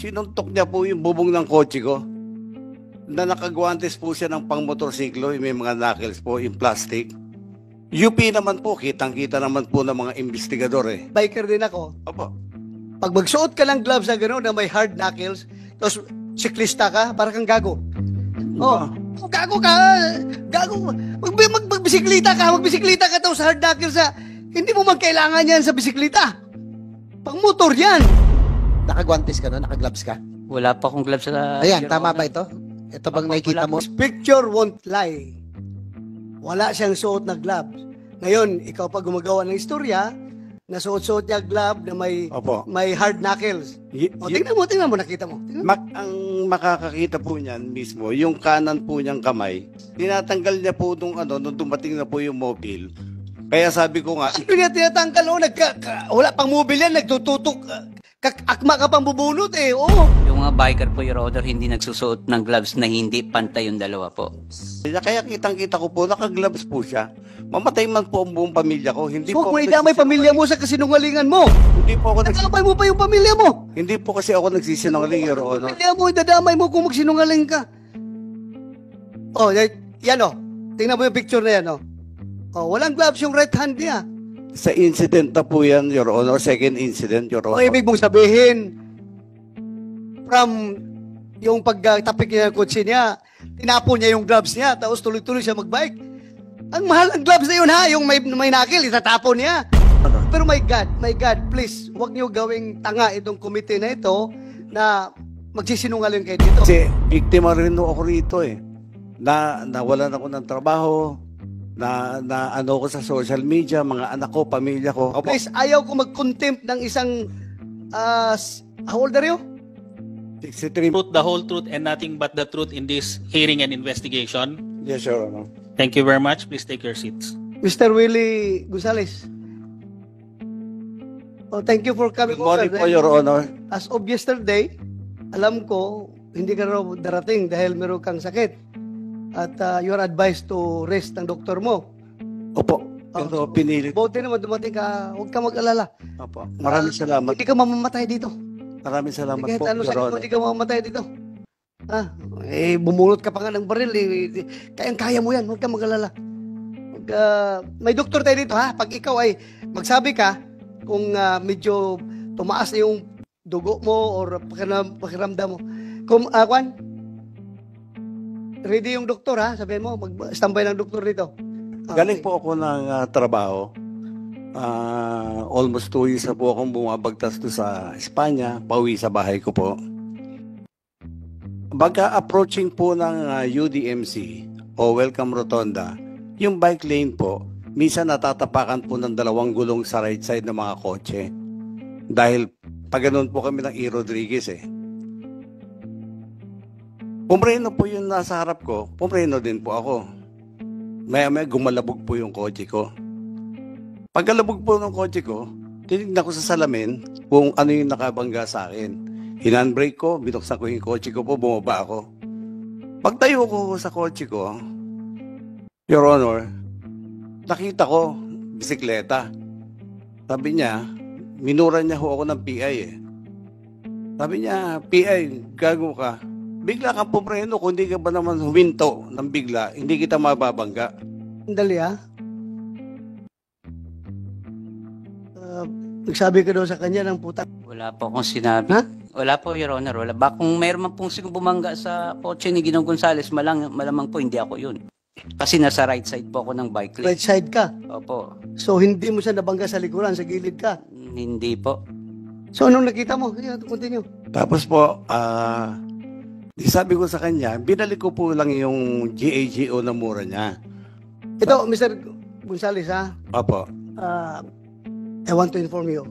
sinuntok niya po yung bubong ng kotse ko. Na nakagwantes po siya ng pang-motorsiklo, may mga knuckles po, yung plastic. UP naman po, kitang-kita naman po ng mga investigador eh. Biker din ako. Opo. Pag magsuot ka ng gloves na gano'n na may hard knuckles, tapos siklista ka, para kang gago. Oh, gago ka. Gago. Magbisiklita ka tapos hard knuckles sa... Hindi mo magkailangan yan sa bisiklita. Pang motor yan. Nakagwantes ka no? Nakagloves ka? Wala pa akong gloves sa... Ayan, tama ba ito? Ito bang nakikita mo? Picture won't lie. Wala siyang suot na gloves. Ngayon, ikaw pa gumagawa ng istorya, nasuot-suot niya glove na may hard knuckles. Tingnan mo, nakita mo. Ang makakakita po niyan mismo, yung kanan po niyang kamay, tinatanggal niya po nung dumating na po yung mobile. Kaya sabi ko nga, ano niya tinatanggal? Wala pang mobile yan, nagtututok. Akma ka pang bubunot eh. Oo. Yung mga biker po, Your Honor, hindi nagsusuot ng gloves na hindi pantay yung dalawa po. kaya kitang-kita ko po, naka-gloves po siya. Mamatay man po ang buong pamilya ko. Hindi po Kung idamay pamilya mo sa kasinungalingan mo. Hindi po ako Nadamay mo pa yung pamilya mo. Hindi po kasi ako nagsisinungaling, Your Honor. Pamilya mo, idadamay mo kung magsinungaling ka. Oh, yan oh. Tingnan mo yung picture na yan oh. Oh, walang gloves yung right hand niya. Sa incident na po yan, Your Honor. Second incident, Your O Honor. ibig mong sabihin, from yung pagtapik niya ng kotse niya, tinapon niya yung gloves niya, tapos tuloy-tuloy siya magbike. Ang mahal ng gloves na yun ha, yung may knuckle, itatapon niya. Pero my God, please, huwag niyo gawing tanga itong komite na ito na magsisinungaling kayo dito. Kasi biktima rin ako rito eh. Nawalan ako ng trabaho, na ano ko sa social media, mga anak ko, pamilya ko. Opo. Please, ayaw ko mag-contempt ng isang, how old are you? 63. Truth, the whole truth, and nothing but the truth in this hearing and investigation. Yes, Your Honor. Thank you very much. Please take your seats. Mr. Willie Gonzales. Oh, thank you for coming Good morning over. po, Your Honor. As of yesterday, alam ko, hindi ka raw darating dahil meron kang sakit. At you are advised to rest ng doktor mo. Opo. Pero pinilit. Buti naman dumating ka, huwag ka mag-alala. Opo. Maraming salamat. Hindi ka mamamatay dito. Maraming salamat Kahit po, ano Your sakit mo, Honor. hindi ka mamamatay dito. Bumulot ka pa nga ng baril. Kaya mo yan, huwag ka mag-alala. May doktor tayo dito ha. Pag ikaw ay magsabi ka, kung medyo tumaas na yung dugo mo or pakiramdam mo. Kung, ready yung doktor ha, sabihin mo, mag-standby ng doktor dito. Galing po ako ng trabaho. Almost 2 years na po akong bumabagtas to sa Espanya, pauwi sa bahay ko po. Baga approaching po ng UDMC o Welcome Rotonda, yung bike lane po, minsan natatapakan po ng 2 gulong sa right side ng mga kotse. Dahil pag ganun po kami ng E. Rodriguez eh. Pumreno po yung nasa harap ko, pumreno din po ako. Maya-maya gumalabog po yung kotse ko. Pagkalabog po ng kotse ko, tinignan ko sa salamin kung ano yung nakabangga sa akin. Hinandbrake ko, binuksan ko yung kotse ko po, bumaba ako. Pagtayo ko sa kotse ko, Your Honor, nakita ko, bisikleta. Sabi niya, minura niya ho ako ng PI eh. Sabi niya, PI, gago ka. Bigla kang pumreno, kung hindi ka ba naman huminto ng bigla, hindi kita mababangga. Dali ha. Nagsabi ka daw sa kanya ng puta. Wala po akong sinabi. Ha? Wala po, Your Honor. Wala. Kung mayroon man pong bumangga sa kotse ni Ginong Gonzales, malamang po hindi ako yun. Kasi nasa right side po ako ng bike lane. Right side ka. Opo. So hindi mo siya nabangga sa likuran, sa gilid ka. Hindi po. So anong nakita mo? Yeah, continue. Tapos po, di sabi ko sa kanya, binalik ko po lang yung GAGO na mura niya. Ito, Mr. Gonzales ha. Opo. I want to inform you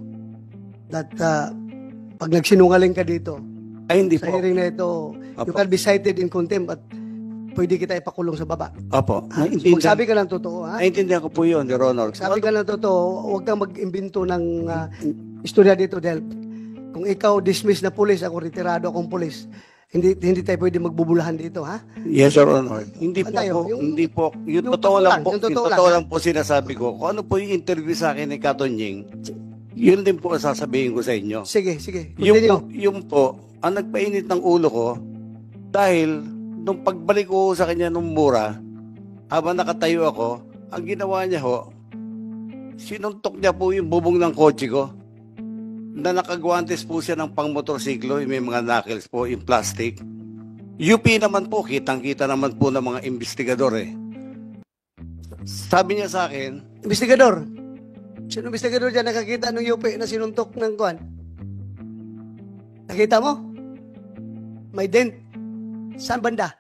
that pag nagsinungaling ka dito, Ay, hindi sa po. hearing na ito, you Opo. can be cited in contempt at pwede kita ipakulong sa baba. Opo. Magsabi ka ng totoo, ha? Naintindihan ko po yun, Your Honor. Sabi ka ng totoo, huwag kang mag-imbento ng istorya dito dahil kung ikaw dismiss na pulis, ako retirado akong pulis, hindi tayo pwede magbubulahan dito, ha? Yes, Your Honor. Hindi po Tayo, ako, yung- hindi po. Yung yung totoo lang po, yung yung totoo totoo lang, lang po sinasabi ko. Kung ano po yung interview sa akin ni Katonying, yun din po ang sasabihin ko sa inyo. Sige. Yung Continue. po, ang nagpainit ng ulo ko dahil nung pagbalik ko sa kanya nung mura, habang nakatayo ako, ang ginawa niya ho, sinuntok niya po yung bubong ng kotse ko na nakagwantes po siya ng pang-motorsiklo, yung may mga knuckles po, yung plastic. UP naman po, kitang-kita naman po ng mga investigador eh. Sabi niya sa akin, Investigador. Sino investigador dyan nakakita ng UP na sinuntok ng kuwan? Nakita mo? May dent. Saan banda?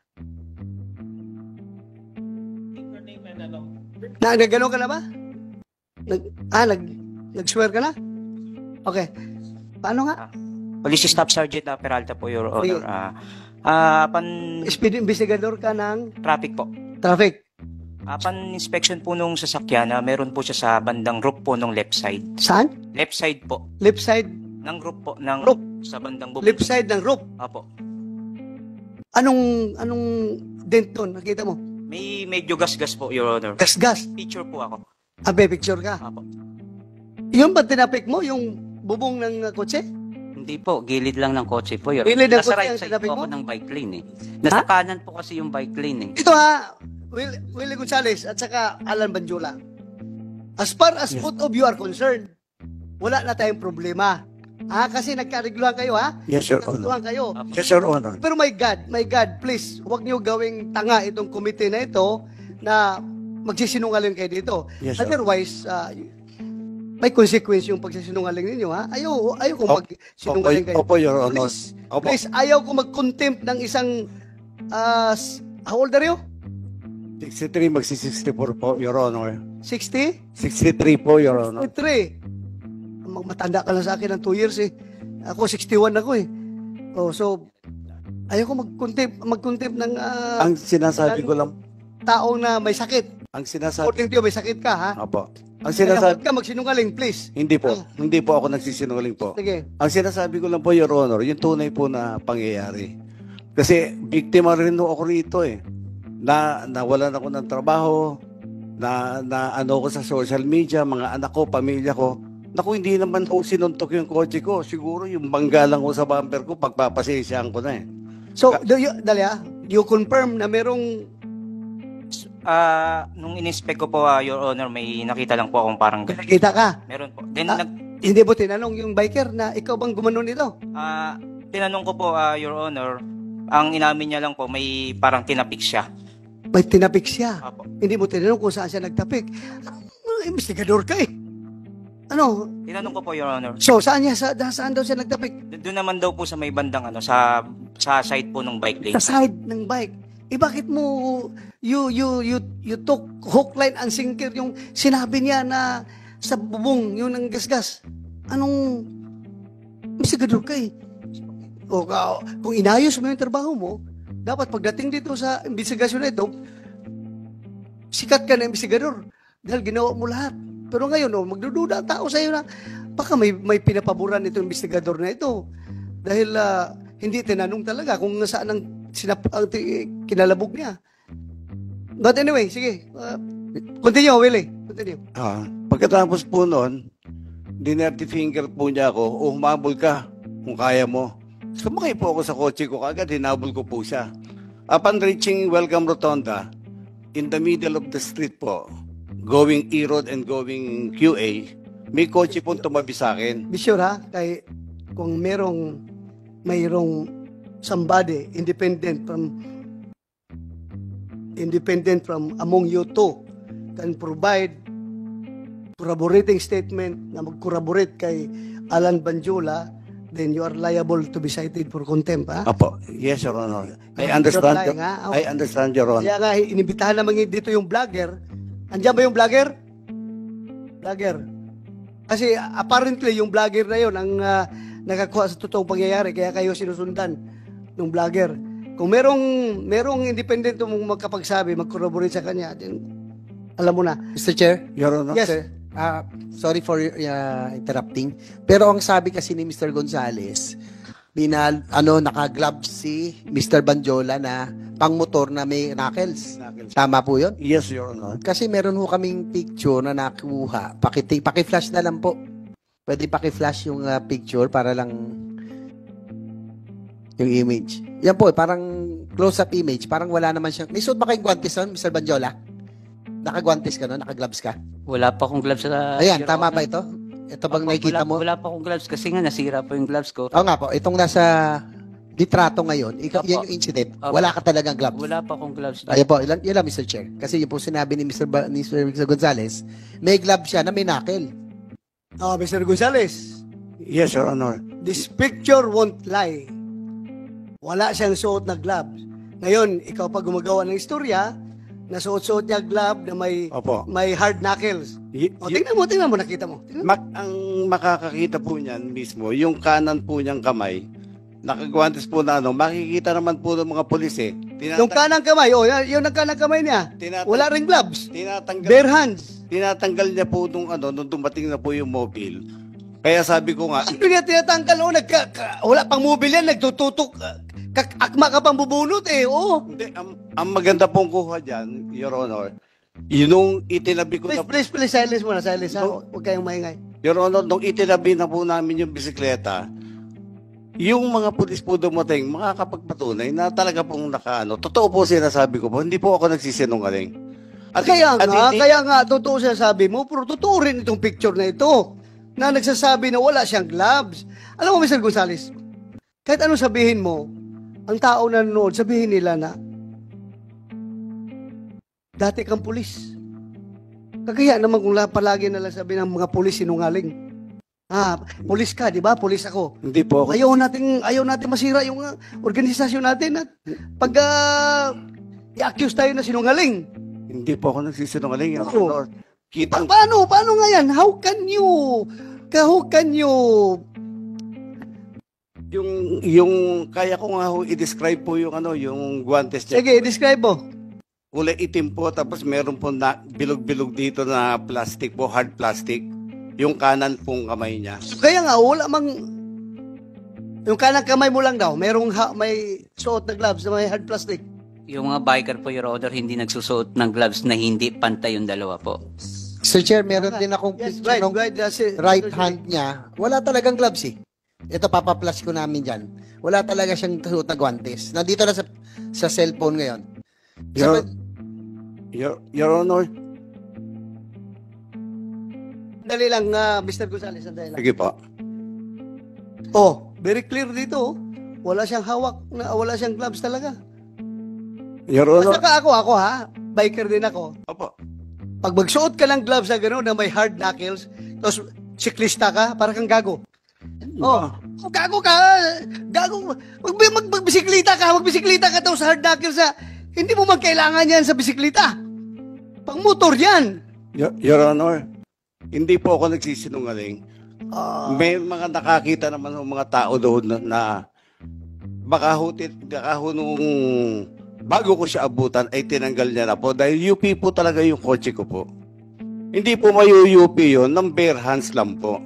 Your name and ano? Nagano ka na ba? Nag-swear ka na? Okay. Paano nga? Police Staff Sergeant Peralta po, Your Sige. Honor. Upon Speed investigador ka ng traffic po. traffic. Upon inspection po nung sasakyan, meron po siya sa bandang roof po nung left side. Saan? Left side po. Left side. Ng roof po. Ng Roof. Sa bandang bubong. Left side ng roof. Apo. Anong dent doon? Nakita mo? May medyo gas-gas po, Your Honor. Gas-gas. Picture po ako. Abe, picture ka. Apo. Yung ba tinapik mo? Yung bubong ng kotse? Hindi po, gilid lang ng kotse po yun. Gilid ng Nasa kotse right ang side sinabi po mo? ako ng bike lane eh. Nasa kanan po kasi yung bike lane eh. Ito ha, Willie Gonzales at saka Alan Banjula. As far as both of you are concerned, wala na tayong problema. Kasi nagkarigluhan kayo ha? yes, Your Honor. Nagkarigluhan kayo. Yes, Your Honor. Pero my God, please, huwag niyo gawing tanga itong committee na ito na magsisinungaling kayo dito. Yes, sir. Otherwise, may consequence yung pagsisinungaling ninyo, ha? Ayaw kung magsinungaling kayo. Opo, Your Honor. Please, Opo. please, ayaw ko mag-contempt ng isang, how old are you? 63, magsi-64 po, Your Honor. 60? 63 po, Your Honor. 63. Matanda ka lang sa akin ng 2 years eh. Ako, 61 ako eh. Oh, so, ayaw ko mag-contempt ng Ang sinasabi ko lang, taong na may sakit. ang sinasabi, According to you, may sakit ka, ha? opo. Ang Kaya sinasabi, huwag ka magsinungaling, please. hindi po ako nagsisinungaling po. Sige. Ang sinasabi ko lang po, Your Honor, yung tunay po na pangyayari. Kasi biktima rin ako rito eh. Nawalan ako ng trabaho, na ano ko sa social media, mga anak ko, pamilya ko. Naku, hindi naman po sinuntok yung kotse ko. Siguro yung bangga lang ko sa bumper ko, pagpapasensyahan ko na eh. So, you confirm na merong Nung in-inspect ko po, Your Honor, may nakita lang po akong parang nakita ka. meron po. Then, Hindi mo tinanong yung biker na ikaw bang gumanon nito? tinanong ko po, Your Honor, ang inamin niya lang po, may parang tinapik siya. May tinapik siya. Apo. Hindi mo tinanong kung saan siya nagtapik. Investigador ka eh. Ano? Tinanong ko po, Your Honor. So, saan daw siya nagtapik? Doon naman daw po sa may bandang sa side po ng bike lane. Sa side ng bike. Bakit mo you took hook, line, and sinker yung sinabi niya na sa bubong, yun ang gasgas. Anong investigador ka eh? O, kung inayos mo yung trabaho mo, dapat pagdating dito sa investigasyon na ito, sikat ka na investigador dahil ginawa mo lahat. Pero ngayon, magdududa ang tao sa iyo na baka may pinapaboran itong investigador na ito. Dahil hindi tinanong talaga kung saan ang kinalabog niya. But anyway, sige. Continue, Willie. Continue. Pagkatapos po noon, dinerty finger po niya ako, humabol ka kung kaya mo. Sumakay po ako sa kotse ko, kagad hinabol ko po siya. Upon reaching Welcome Rotonda, in the middle of the street po, going E-Road and going QA, may kotse po tumabi sa akin. Be sure ha, kung mayroong somebody independent from among you two can provide corroborating statement na mag-corroborate kay Alan Banjula, then you are liable to be cited for contempt, ha? Apo, yes, Your Honor. I understand, You're lying, ha? I understand, Your Honor. Kaya nga, inibitahan naman dito yung vlogger. Andiyan ba yung vlogger? Vlogger. Kasi apparently, yung vlogger na yun ang nakakuha sa totoong pangyayari, kaya kayo sinusundan ng vlogger. Kung merong independent mong magkapagsabi, mag-corroborate sa kanya, then alam mo na. Mr. Chair? Your Honor. Yes. Sir, sorry for interrupting. Pero ang sabi kasi ni Mr. Gonzales, naka-gloves si Mr. Banjola na pang-motor na may knuckles. Tama po yun? Yes, Your Honor. Kasi meron ho kaming picture na nakuha. Paki-flash na lang po. Pwede paki-flash yung picture para lang Yung image. Yan po, parang close-up image. Parang wala naman siyang... May suot ba kayong guantes nun, Mr. Banjola? Naka-guantes ka no? Naka-gloves ka? Wala pa akong gloves sa... Ayan, Your tama Honor. ba ito? Ito bang Opo, nakikita mo? Wala pa akong gloves kasi nga nasira po yung gloves ko. Oo nga po, itong nasa litrato ngayon, Opo. yan yung incident. Opo. Wala ka talagang gloves. Wala pa akong gloves. Ayan po, yun lang, Mr. Chair. Kasi yun po sinabi ni Mr. Gonzales, may glove siya na may knuckle. Oh, Mr. Gonzales, Yes, Your Honor. this picture won't lie. Wala siyang suot na gloves. Ngayon, ikaw pa gumagawa ng istorya, nasuot-suot niya glove na Opo. may hard knuckles. O, tingnan mo, nakita mo. Tingnan mo. Ang makakakita po niyan mismo, yung kanan po niyang kamay, nakagwantes po na makikita naman po ng mga pulis eh. Yung kanang kamay, yung kanang kamay niya, wala ring gloves. Bare hands. Tinatanggal niya po nung dumating na po yung mobile. Kaya sabi ko nga, Ano niya tinatanggal? Wala pang mobile yan, nagtututok. Akma ka pang bubunot eh, oo. hindi, ang maganda pong kuha dyan, Your Honor, yung itinabi ko na, Please, silence muna, silence ha. Huwag kayong maingay. Your Honor, nung itinabi na po namin yung bisikleta, yung mga pulis po dumating, makakapagpatunay na talaga pong totoo po sinasabi ko po, hindi po ako nagsisinungaling. Kaya hindi- nga, totoo siya sabi mo, pero totoo rin itong picture na ito, na nagsasabi na wala siyang gloves. Alam mo, Mr. Gonzales, kahit ano sabihin mo, ang tao na nanonood, sabihin nila na, dati kang pulis. Kagaya naman kung palagi nalang sabi ng mga pulis sinungaling. Pulis ka, di ba? Pulis ako. Hindi po ako. Ayaw natin masira yung organisasyon natin at pag i-accuse tayo na sinungaling. Hindi po ako nagsisinungaling, Your Oo. Honor. Kitang, Paano nga yan? How can you yung kaya ko nga ho i-describe po yung guantes niya. sige, describe mo. Kulay itim po, tapos meron po na bilog-bilog dito na plastic po, hard plastic. Yung kanan pong kamay niya. Kaya nga, wala mang yung kanang kamay mo lang daw, may suot na gloves na may hard plastic. Yung mga biker po, Your Honor, hindi nagsusuot ng gloves na hindi pantay yung dalawa po. Mr. Chair, meron din akong Yes, picture ng right. That's it. right hand niya. Wala talagang gloves eh. Ito, papaplas ko namin dyan. Wala talaga siyang suot na guantes. Nandito na sa cellphone ngayon. Your Honor, Dali lang, Mr. Gonzales, sandali lang. sige po. Very clear dito. Wala siyang hawak, wala siyang gloves talaga. Your Honor, Basta ako ha, biker din ako. opo. Pag magsuot ka ng gloves na gano'n na may hard knuckles, tapos siklista ka, para kang gago. Gago ka. Gago. Magbisiklita ka tapos hard knuckles hindi mo magkailangan yan sa bisiklita. Pang motor yan. Your Honor, hindi po ako nagsisinungaling. May mga nakakita naman ng mga tao doon na baka ho nung bago ko siya abutan ay tinanggal niya na po dahil UP po talaga yung kotse ko po. Hindi po mayu-UP yun, ng bare hands lang po,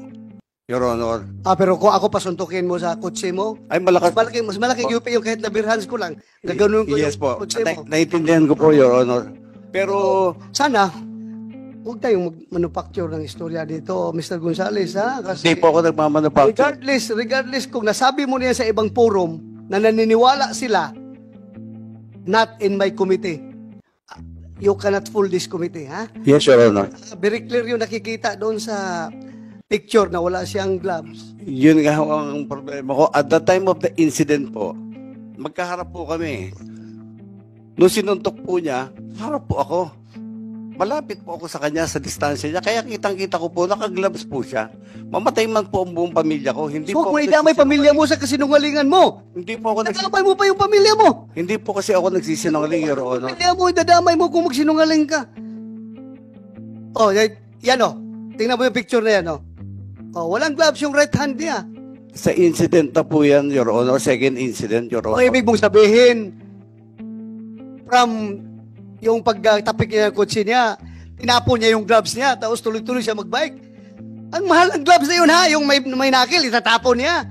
Your Honor. Pero kung ako pasuntukin mo sa kotse mo, Ay malakas. mas malaking UP yung kahit na bare hands ko lang. Gaganon ko Yes yung po, kotse mo. naiintindihan ko po, Your Honor. Pero Sana, huwag tayong manufacture ng istorya dito, Mr. Gonzales, ha? Kasi hindi po ako nagmamanufacture. regardless kung nasabi mo niya sa ibang forum na naniniwala sila, not in my committee. You cannot fool this committee, ha? Yes, Your Honor. Very clear yung nakikita doon sa picture na wala siyang gloves. Yun nga ho ang problema ko. At the time of the incident po, magkaharap po kami. Nung sinuntok po niya, harap po ako. Malapit po ako sa kanya sa distansya niya. Kaya kitang-kita ko po, naka-gloves po siya. Mamatay man po ang buong pamilya ko. Hindi So, po kung idamay pamilya mo sa kasinungalingan mo, Hindi po ako nadamay mo pa yung pamilya mo. Hindi po kasi ako nagsisinungaling, Your Honor. Pamilya mo, idadamay mo kung magsinungaling ka. Yan tingnan mo yung picture na yan, walang gloves yung right hand niya. Sa incident na po yan, Your Honor. Second incident, Your O Honor. ibig mong sabihin, from yung pagtapik niya ng kotse niya, tinapon niya yung gloves niya, tapos tuloy-tuloy siya magbike. Ang mahal ng gloves na yun ha, yung may nakil, itatapon niya.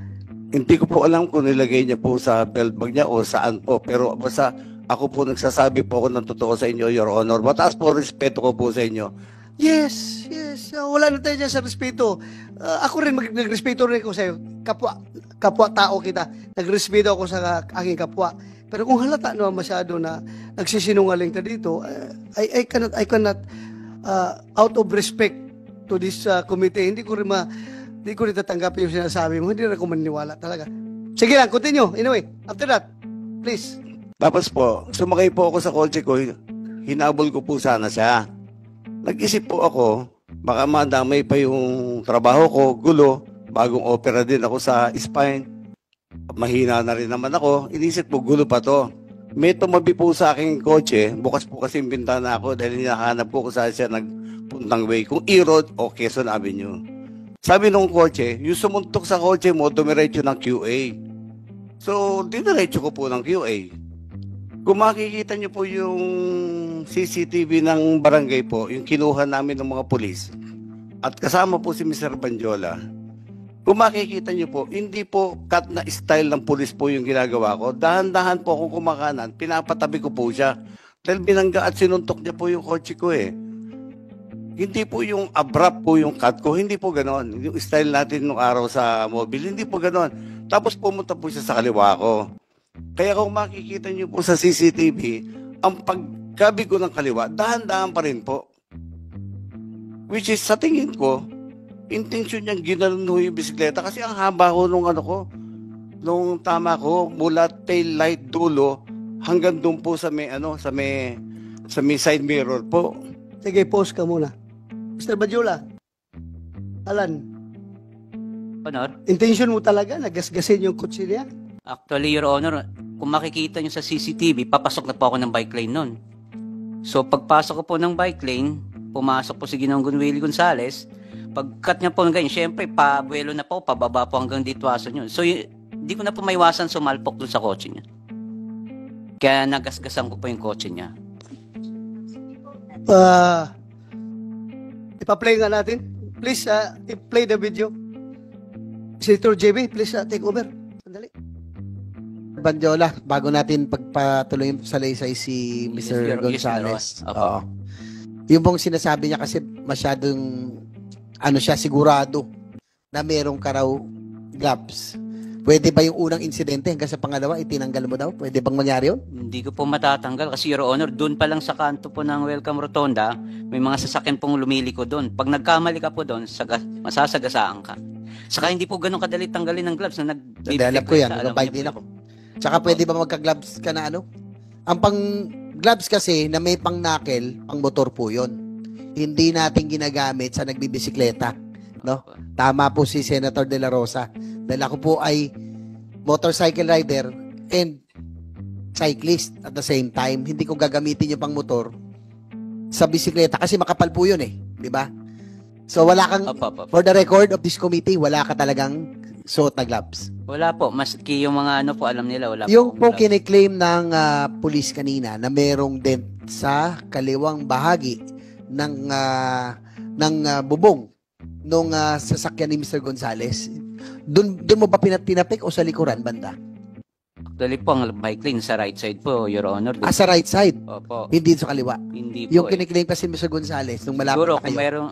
Hindi ko po alam kung nilagay niya po sa belt bag niya o saan po. Pero basta ako po nagsasabi po ako ng totoo sa inyo, Your Honor. Mataas po respeto ko po sa inyo. Yes. Wala na tayo dyan sa respeto. Ako rin nagrespeto rin ko sa'yo. kapwa-tao kita. Nagrespeto ako sa aking kapwa. Pero kung halata naman masyado na nagsisinungaling ka dito, I cannot out of respect to this committee, hindi ko rin tatanggapin yung sinasabi mo. Hindi rin ako maniniwala talaga. Sige lang, continue. Anyway, after that, please. Tapos po, sumakay po ako sa kotse ko, hinabol ko po sana siya. Nag-isip po ako, baka madamay pa yung trabaho ko, gulo, bagong opera din ako sa spine. Mahina na rin naman ako, inisip po gulo pa to. May tumabi po sa aking kotse, bukas po kasi yung bintana ako dahil hinahanap ko kung saan siya nagpuntang way, kung E-Road o Quezon Avenue. Sabi nung kotse, yung sumuntok sa kotse mo, dumiretso ng QA. So, diniretso ko po ng QA. Kung makikita nyo po yung CCTV ng barangay po, yung kinuha namin ng mga pulis, at kasama po si Mr. Banjola, kung makikita nyo po, hindi po cut na style ng pulis po yung ginagawa ko. Dahan-dahan po akong kumakanan, pinapatabi ko po siya. Dahil binangga at sinuntok niya po yung kotse ko eh. Hindi po yung abrupt po yung cut ko, hindi po ganon. Yung style natin nung araw sa mobile, hindi po ganon. Tapos pumunta po siya sa kaliwa ko. Kaya kung makikita niyo po sa CCTV, ang pagkabi ko ng kaliwa, dahan-dahan pa rin po. Which is, sa tingin ko, intention niyang ginalun ho yung bisikleta kasi ang haba ko nung nung tama ko, mula tail light dulo hanggang doon po sa may side mirror po. Sige, pause ka muna. Mr. Banjola, Alan, Honor, intention mo talaga na gasgasin yung kotse niya? actually, Your Honor, kung makikita nyo sa CCTV, papasok na po ako ng bike lane nun. So, pagpasok ko po ng bike lane, pumasok po si Ginoong Gunwili Gonzales, pagkat niya po ng ganyan, syempre, pabuelo na po, pababa po hanggang dito aso yun. So, hindi ko na po maiwasan sumalpok dun sa kotse niya. Kaya nagasgasan ko po yung kotse niya. Ipa-play nga natin. Please, i-play the video. Senator JB, please take over. Sandali. Banjola, bago natin pagpatuloy yung salaysay si Mr. Yes, Gonzales. Your Honor. Oo. Yung pong sinasabi niya kasi masyadong siya sigurado na merong ka raw gloves. Pwede ba yung unang insidente hanggang sa pangalawa itinanggal mo daw? Pwede bang mangyari yun? Hindi ko po matatanggal kasi, Your Honor, doon pa lang sa kanto po ng Welcome Rotonda, may mga sasakyan pong lumiliko doon. Pag nagkamali ka po doon, masasagasaan ka. Saka hindi po ganun kadali tanggalin ng gloves na Alam ko yan, nagabay din ako. Tsaka pwede ba magka-gloves ka na Ang pang-gloves kasi na may pang-knuckle, pang-motor po yun. Hindi natin ginagamit sa nagbibisikleta. No? Tama po si Senator De La Rosa. Dahil ako po ay motorcycle rider and cyclist at the same time. Hindi ko gagamitin yung pang-motor sa bisikleta kasi makapal po yun eh. Di ba? So wala kang, for the record of this committee, wala ka talagang suot na gloves. Wala po. Maski yung mga po, alam nila, wala Yung po gloves. kiniklaim ng police kanina na merong dent sa kaliwang bahagi ng bubong nung sasakyan ni Mr. Gonzales. Doon mo ba tinapik o sa likuran banda? Actually po, ang bike lane sa right side po, Your Honor. Sa right side, Opo. hindi sa kaliwa. Hindi po. Yung kiniklaim kasi Mr. Gonzales nung malapit Siguro, na kung kayo. meron,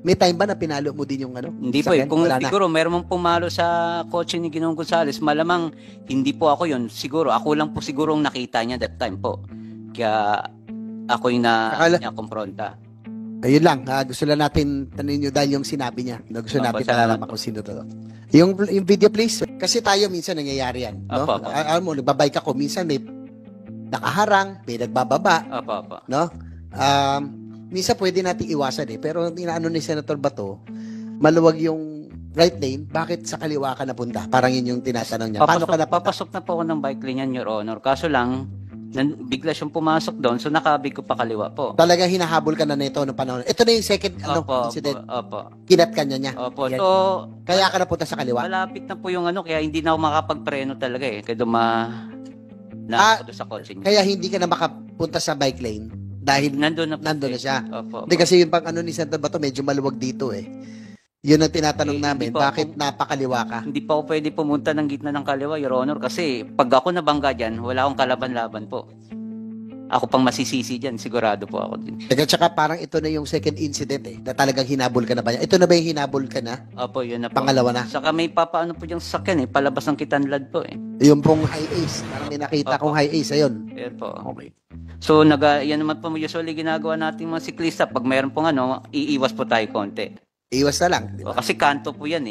May time ba na pinalo mo din yung hindi po eh. sakyan? Kung Wala na. siguro meron mong pumalo sa kotse ni Ginoong Gonzales, malamang hindi po ako yun. Siguro, ako lang po siguro ang nakita niya that time po. Kaya ako yung niya kumpronta. Ayun lang, gusto lang natin tanungin nyo dahil yung sinabi niya. Gusto Opo, natin salamat malalaman kung sino to. Yung video please. Kasi tayo minsan nangyayari yan. No? Opo. Alam mo, nagbabike ako, minsan may nakaharang, may nagbababa. Opo. No? Minsan pwede natin iwasan eh. Pero inaano ni Senator Bato, maluwag yung right lane, bakit sa kaliwa ka napunta? Parang yun yung tinatanong niya. Paano ka napunta? Papasok na po ako ng bike lane yan, Your Honor. Kaso lang, bigla siyang pumasok doon, so nakabig ko pa kaliwa po. Talagang hinahabol ka na nito noong panahon. Ito na yung second incident. Opo. Kinat ka niya. Opo. Yan. So, Kaya ka napunta sa kaliwa? malapit na po yung kaya hindi na ako makapagpreno talaga eh. Kaya ako doon sa kotse niya. Kaya hindi ka na makapunta sa bike lane dahil Nandun na po. nandun na siya. Opo. Hindi kasi yung pang ni Senator Bato, medyo maluwag dito eh. Yun ang tinatanong namin, hindi po bakit napakaliwa ka? Hindi pa ako pwede pumunta ng gitna ng kaliwa, Your Honor, kasi pag ako nabangga dyan, wala akong kalaban-laban po. ako pang masisisi dyan, sigurado po ako din. Teka, tsaka parang ito na yung second incident na talagang hinabol ka na ba niya? Ito na ba yung hinabol ka na? Opo, yun na po. Pangalawa na? Saka may papaano po yung sasakyan palabas ng Kitanlad po Yung pong high ace. Parang may nakita Opo. kong high ace, ayun. Ayan po. Okay. So, yan naman po usually ginagawa nating mga siklista. Pag mayroon pong iiwas po tayo konti. Iwas na lang, di ba? Kasi kanto po yan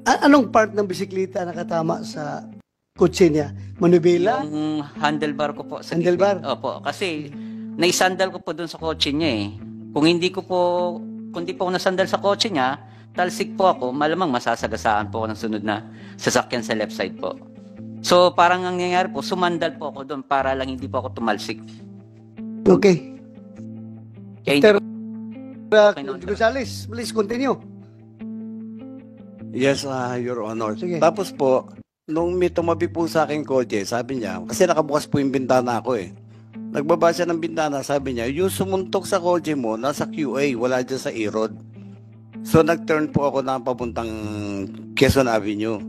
Anong part ng bisikleta nakatama sa kotse niya? Manubela? Yung handlebar ko po. Sa Handlebar? gilid. Opo. Kasi, naisandal ko po dun sa kotse niya Kung di po ako nasandal sa kotse niya, talsik po ako, malamang masasagasaan po ako ng sunod na sasakyan sa left side po. So, parang ang nangyayari po, sumandal po ako doon para lang hindi po ako tumalsik. Okay. Kaya hindi Sir, Kinontra. Gonzales, please continue. Yes, Your Honor. Sige. Tapos po, nung may tumabi po sa akin kotse, sabi niya, kasi nakabukas po yung bintana ko Nagbaba siya ng bintana, sabi niya, yung sumuntok sa kotse mo, nasa QA, wala dyan sa E-Road. So, nag-turn po ako na papuntang Quezon Avenue.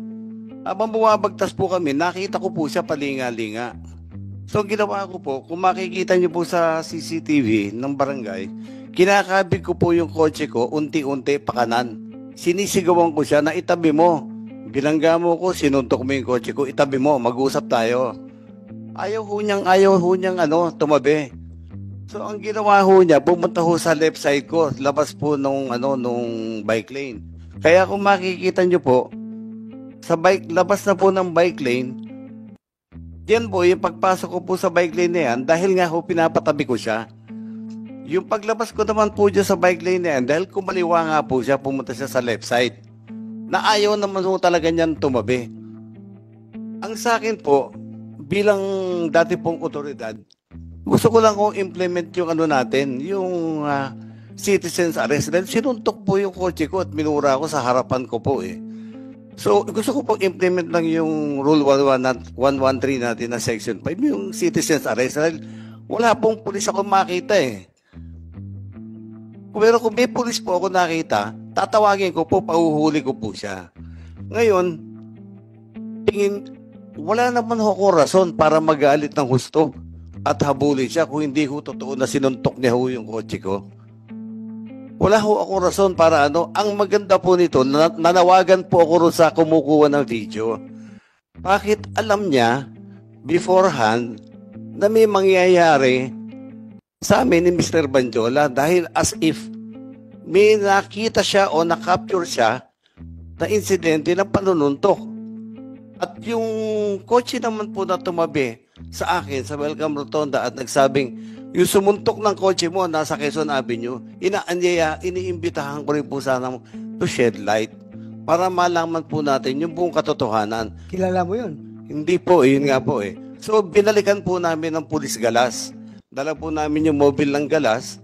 Habang bumabagtas po kami, nakita ko po siya palinga-linga. So, ginawa ko po, kung makikita niyo po sa CCTV ng barangay, kinakabig ko po yung kotse ko, unti-unti pakanan. Sinisigawan ko siya na itabi mo. Bilangga mo ko, sinuntok mo yung kotse ko, itabi mo, mag-usap tayo. Ayaw ho niyang tumabi. So, ang ginawa ho niya, pumunta ho sa left side ko, labas po nung bike lane. Kaya kung makikita niyo po, labas na po ng bike lane, yan po, yung pagpasok ko po sa bike lane na yan, dahil nga ho, pinapatabi ko siya. Yung paglabas ko naman po dyan sa bike lane na yan, dahil kumaliwa nga po siya, pumunta siya sa left side. Na ayaw naman ho talaga niyan tumabi. Ang sa akin po, bilang dati pong otoridad, gusto ko lang kong implement yung natin, yung citizens arrest. Dahil sinuntok po yung kotse ko at minura ko sa harapan ko po So, gusto ko pong implement lang yung Rule 113 natin na Section 5, yung citizens arrest. Dahil wala pong pulis ako makita Pero kung may pulis po ako nakita, tatawagin ko po, pahuhuli ko po siya. Ngayon, wala naman ako rason para magalit ng husto at habulin siya kung hindi ho totoo na sinuntok niya ho yung kotse ko. Wala ho ako rason para Ang maganda po nito, nanawagan po ako rin sa kumukuha ng video. Bakit alam niya beforehand na may mangyayari sa amin ni Mr. Banjola dahil as if may nakita siya o na-capture siya na insidente ng panununtok. At yung kotse naman po na tumabi sa akin sa Welcome Rotonda at nagsabing, yung sumuntok ng kotse mo nasa Quezon Avenue, iniimbitahan ko rin po sana to shed light para malaman po natin yung buong katotohanan. Kilala mo yun? Hindi po, yun nga po So, binalikan po namin ng pulis galas. Dala po namin yung mobile ng galas,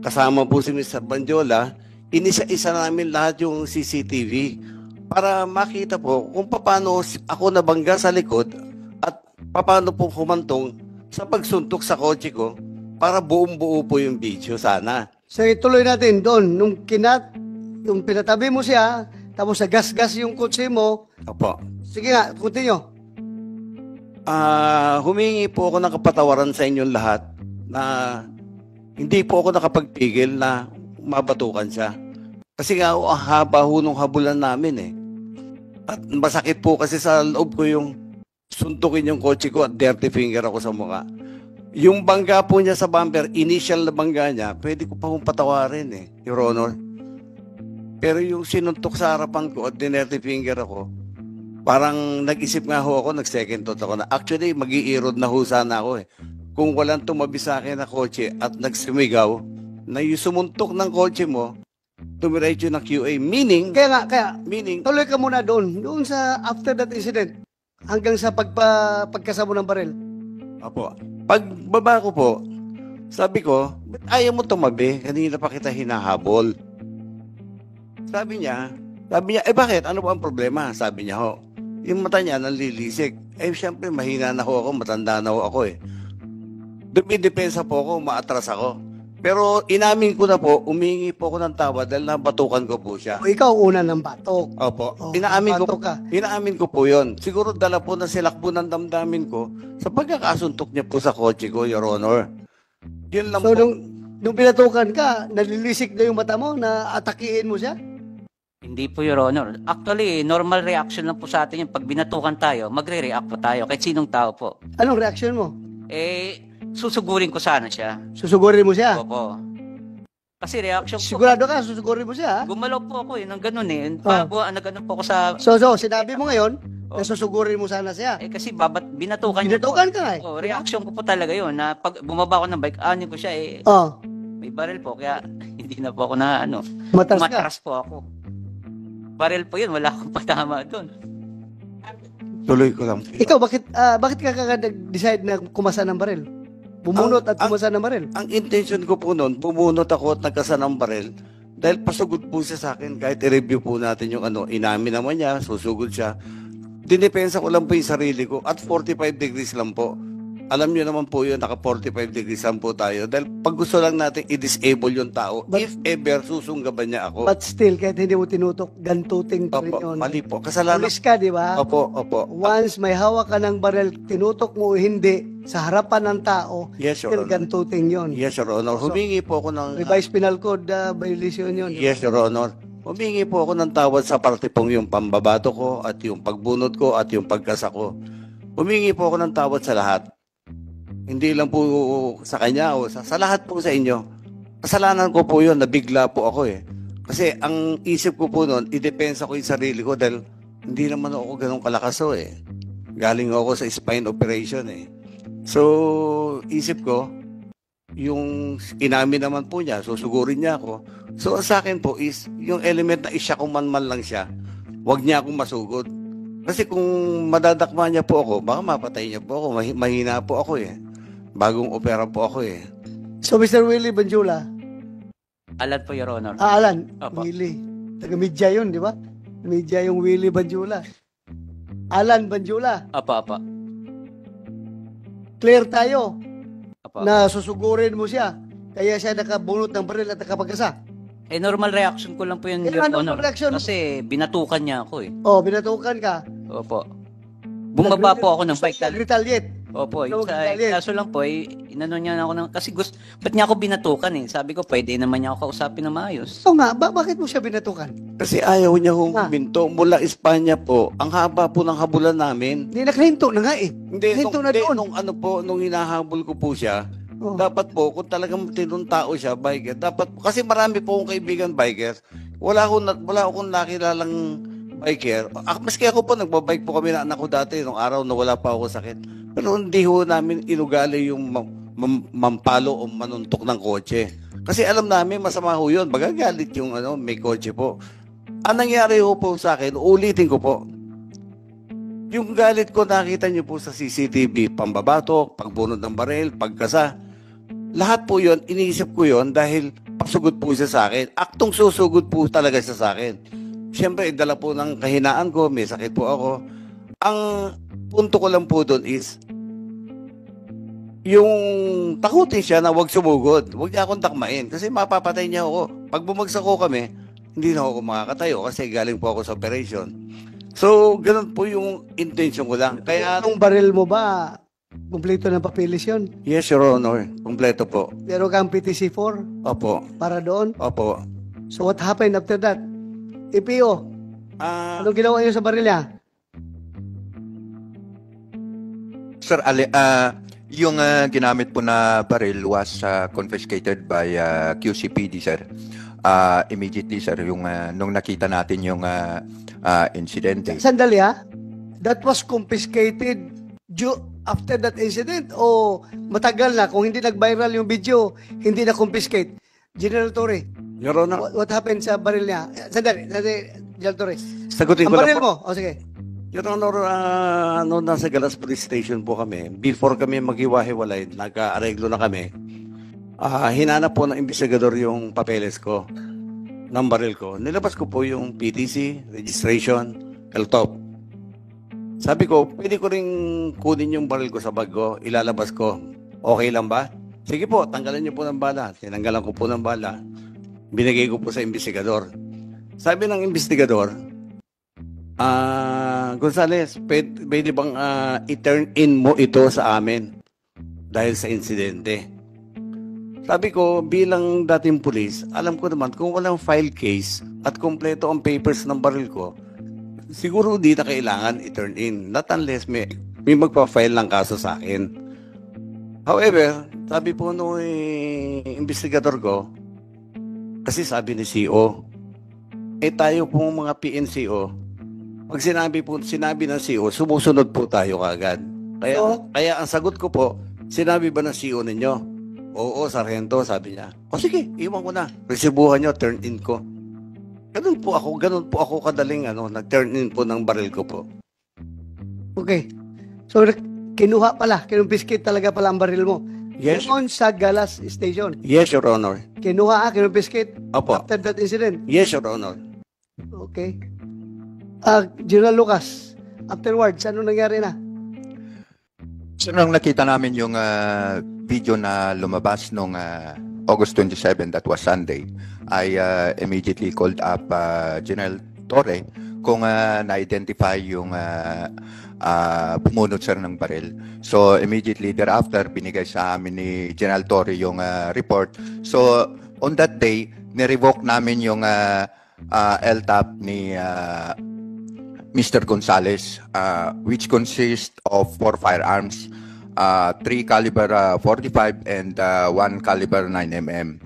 kasama po si Mr. Banjola, inisa-isa namin lahat yung CCTV para makita po kung paano ako nabangga sa likod at paano po humantong sa pagsuntok sa kotse ko para buong-buo po yung video sana. So, ituloy natin doon. Nung pinatabi mo siya, tapos nagas-gas yung kotse mo. Opo. Sige nga, continue. Humingi po ako ng kapatawaran sa inyong lahat na hindi po ako nakapagpigil na mabatukan siya. Kasi nga, ang haba ho nung habulan namin At masakit po kasi sa loob ko yung suntukin yung kotse ko at dirty finger ako sa mukha. Yung bangga po niya sa bumper, initial na bangga niya, pwede ko pa kong patawarin Your Honor. Pero yung sinuntok sa harapan ko at dirty finger ako, parang nag-isip nga ho ako, nag-second thought ako na actually mag-i-erode na ho sana ako Kung walang tumabi sa akin na kotse at nagsumigaw na yung sumuntok ng kotse mo, tumiretso ng QA. Meaning, tuloy ka muna doon sa after that incident, hanggang sa pagkasamo ng baril. Apo. Pagbaba ko po, sabi ko, ba't ayaw mo tumabi? Kanina pa kita hinahabol. Sabi niya, bakit? Ano ba ang problema? Sabi niya ho. Yung mata niya nanlilisik. Siyempre, mahina na ho ako, matanda na ho ako Dumidepensa po ako, maatras ako. Pero inamin ko na po, umingi po ako ng tawad dahil nabatukan ko po siya. O ikaw una ng batok. Opo. Oh, Inaamin batok ka. po yun. Siguro dala po na silakbo ng damdamin ko sa pagkakasuntok niya po sa kotse ko, Your Honor. Yun lang So po. nung pinatukan ka, nalilisik na yung mata mo na atakiin mo siya? Hindi po, Your Honor. Actually, normal reaction lang po sa atin yung pag binatukan tayo, magre-react po tayo kahit sinong tao po. Anong reaction mo? Susugurin ko sana siya. Susugurin mo siya? Opo. Kasi reaction ko, Sigurado ka, susugurin mo siya? Ha? gumalaw po ako ng ganun eh. Ah. Nagano po ako sa, So, sinabi mo ngayon na susugurin mo sana siya. kasi binatukan niya po. Binatukan ka nga eh. Oh, reaction ko po talaga yun na pag bumaba ako ng bike, anin ko siya Oh, may baril po kaya hindi na po ako na matas ka. matras po ako. Baril po yun, wala akong patama doon. Tuloy ko lang. Ikaw, bakit ka nag-decide na kumasa ng baril? Bumunot at kumasa ng baril? Ang intention ko po noon, bumunot ako at nagkasa ng baril dahil pasugod po siya sa akin. Kahit i-review po natin yung inamin naman niya, susugod siya. Dinipensa ko lang po yung sarili ko at 45 degrees lang po. Alam niyo naman po yun, naka 45 degrees lang po tayo. Dahil pag gusto lang natin i-disable yung tao, if ever susunggaban niya ako. But still, kahit hindi mo tinutok, gantuting pa rin Opo, yun. mali po. Kasalanan. Pulis ka, di ba? Opo, opo. Once may hawak ka ng baril, tinutok mo o hindi, sa harapan ng tao, Yes, Your still Honor. gantuting yun. Yes, Your Honor. Humingi po ako ng... Revised Penal Code violation yun. Yes, Your Honor. Humingi po ako ng tawad sa parte pong yung pambabato ko at yung pagbunot ko at yung pagkasa ko. Humingi po ako ng tawad sa lahat. Hindi lang po sa kanya o sa lahat po sa inyo. Kasalanan ko po yun, nabigla po ako eh. Kasi ang isip ko po noon, idepensa ko yung sarili ko dahil hindi naman ako ganun kalakaso eh. Galing ako sa spine operation eh. So, isip ko, yung inamin naman po niya, susugurin niya ako. So, sa akin po is, yung element na isya kung man lang siya, wag niya akong masugod. Kasi kung madadakma niya po ako, baka mapatay niya po ako, mahina po ako eh. Bagong opera po ako eh. So, Mr. Willie Banjula, Alam po, Your Honor. Alan, Apo. Willie, taga-media yun, di ba? Media yung Willie Banjula. Alan Banjula, Apa. clear tayo Apa. na susugurin mo siya. Kaya siya nakabunot ng baril at nakapagkasa. Normal reaction ko lang po yun, Eh, Your anong Honor. reaction? Kasi binatukan niya ako eh. Oh, binatukan ka. Opo. Bumaba po ako ng bike. Nag-retaliate. Opo, Ikaw yung magdalhin. kaso lang po, inano niya na ako ng, kasi ba't niya ako binatukan eh? Sabi ko, pwede naman niya ako kausapin na maayos. So nga, bakit mo siya binatukan? Kasi ayaw niya Ah. huminto. Mula Espanya po, ang haba po ng habulan namin. Hindi, nakahinto na nga eh. Hindi, Hinto na doon. nung hinahabol ko po siya, Oh. dapat po, kung talagang tinong tao siya, biker, dapat po, kasi marami po akong kaibigan biker, wala akong nakilalang biker. Maski ako po, nagbabike po kami na anak ko dati, nung araw na wala pa ako sakit. Pero hindi ho namin inugali yung mampalo o manuntok ng kotse. Kasi alam namin, masama ho yun. Magagalit yung may kotse po. Ang nangyari ho po sa akin, ulitin ko po, yung galit ko nakita niyo po sa CCTV, pambabatok, pagbunod ng baril, pagkasa. Lahat po yun, iniisip ko yun dahil pasugod po siya sa akin. Aktong susugod po talaga siya sa akin. Siyempre, dala po ng kahinaan ko, may sakit po ako. Ang punto ko lang po doon is, yung takutin siya na wag sumugod. Wag niya akong takmain kasi mapapatay niya ako. Pag bumagsak ko kami, hindi na ako makakatayo kasi galing po ako sa operation. So, ganun po yung intention ko lang. Kaya, Yung baril mo ba, kumpleto ng papilis yun? yes, Your Honor. Kompleto po. Pero kang PTC-4 Opo. para doon? Opo. So what happened after that? EPO, anong ginawa niyo sa baril niya? Sir, yung ginamit po na baril was confiscated by QCPD, sir. Immediately, sir, yung nung nakita natin yung incident. Sandali ha? That was confiscated after that incident o matagal na? Kung hindi nag-viral yung video, hindi na confiscate. General Torre, Your Honor, what happened sa baril niya? Sandali, General Torre. sagutin Ang ko lang baril po. mo, o sige. Your Honor, nasa Galas Police Station po kami. Before kami maghiwa-hiwalay, nag-aareglo na kami. Hinanap po ng investigador yung papeles ko, ng baril ko. Nilabas ko po yung PTC, registration, LTOP. Sabi ko, pwede ko ring kunin yung baril ko sa bag ko, ilalabas ko. Okay lang ba? Sige po, tanggalan niyo po ng bala. Tinanggalan ko po ng bala. Binigay ko po sa investigador. Sabi ng investigador, Gonzales, pwede bang i-turn in mo ito sa amin dahil sa insidente? Sabi ko, bilang dating pulis, alam ko naman kung walang file case at kompleto ang papers ng baril ko, siguro di na kailangan i-turn in. Not unless may magpa-file ng kaso sa akin. However, sabi po nung investigador ko, kasi sabi ni CO, tayo pong mga PNCO, pag sinabi ng CO, sumusunod po tayo kagad. Kaya ang sagot ko po, sinabi ba ng CO ninyo? Oo, sarhento, sabi niya. O sige, iwan ko na. Resibuhan niyo, turn in ko. Ganun po ako kadaling nag-turn in po ng baril ko po. Okay. So, kinumpiskate talaga pala ang baril mo. Yes. Doon sa Galas Station. Yes, Your Honor. Kinumpiskate Opo. after that incident. Yes, Your Honor. Okay. General Lucas, afterwards, ano nangyari na? So, nung nakita namin yung video na lumabas nung August 27, that was Sunday, I immediately called up General Torre kung na-identify yung bumunot sir ng baril. So immediately thereafter, binigay sa amin ni General Torre yung report. So on that day, nirevoke namin yung LTAP ni Mr. Gonzales, which consists of 4 firearms, 3 caliber 45 and 1 caliber 9mm.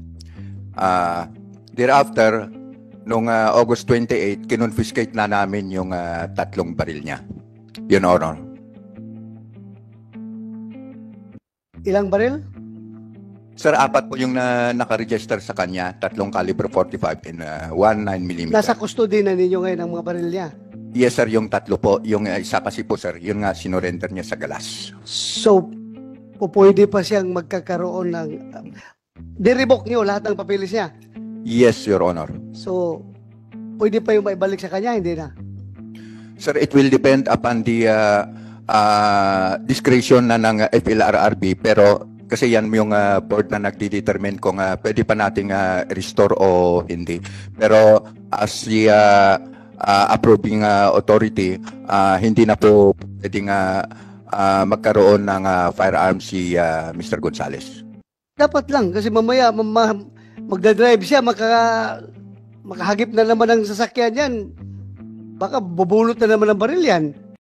Thereafter, nung August 28, kinonfiscate na namin yung 3 baril niya. Yun, Honor. Ilang baril? Sir, 4 po yung nakaregister sa kanya, 3 caliber 45 and 1 9mm. Nasa custody na ninyo ngayon ang mga baril niya. Yes, sir, yung 3 po. Yung isa kasi po, sir, yun nga sinurrender niya sa Galas. So, pwede pa siyang magkakaroon ng... Di-revoke niyo lahat ng papeles niya. Yes, Your Honor. So, pwede pa yung maibalik sa kanya, hindi na. Sir, it will depend upon the discretion na ng FLRRB, pero kasi yan yung board na nagdi-determine kung pwede pa nating restore o hindi. Pero as the approving authority, hindi na po pwedeng magkaroon ng firearms si Mr. Gonzales. Dapat lang, kasi mamaya magdadrive siya, makahagip na naman ng sasakyan yan. Baka bubulot na naman ng baril yan.